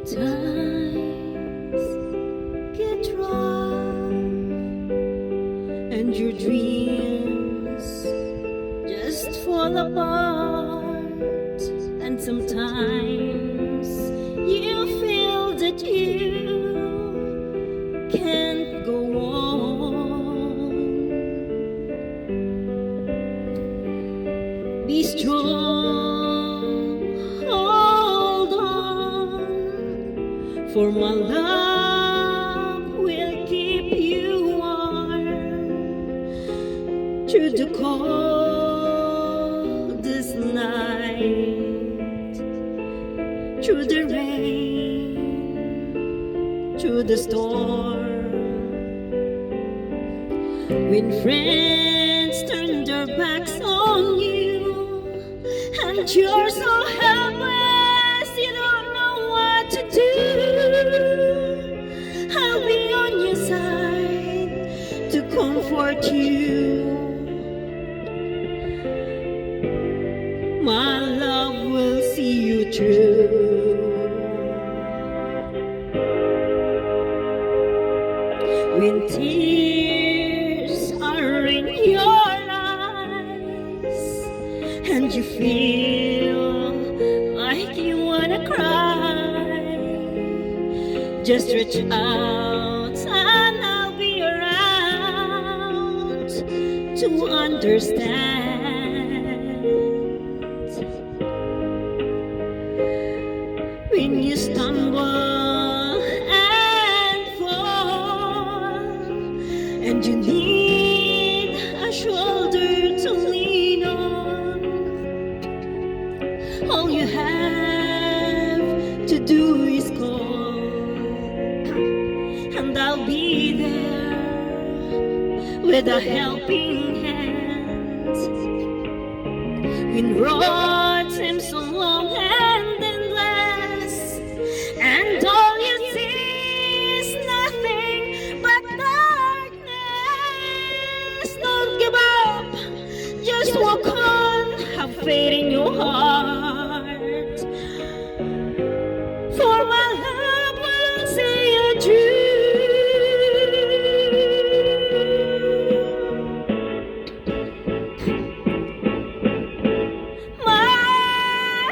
times get rough and your dreams just fall apart, and sometimes you feel that you can't go on. Be strong, hold on, for my love will keep you warm through the coldest night, through the rain, through the storm. When friends turn their backs on you and you're so helpless, you don't know what to do, I'll be on your side to comfort you. My love will see you through. When tears are in your eyes and you feel like you wanna cry, just reach out and I'll be around to understand. When you stumble and fall and you need a shoulder to lean on, all you have to do is call, and I'll be there with a helping hand. When road seems so long and endless, and all you see is nothing but darkness, don't give up, just walk on, have faith in your heart, for my love will see you through. My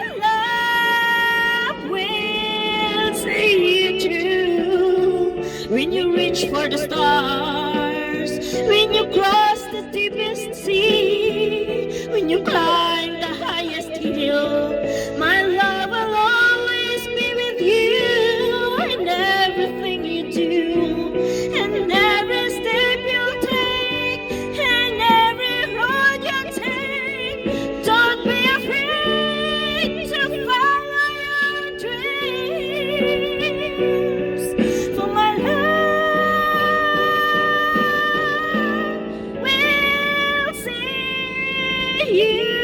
love will see you through. When you reach for the stars, when you cross the deepest sea, when you climb the highest hill, my love will always be with you in everything you do, and every step you take, and every road you take. Don't be afraid to follow your dreams, for my love will see you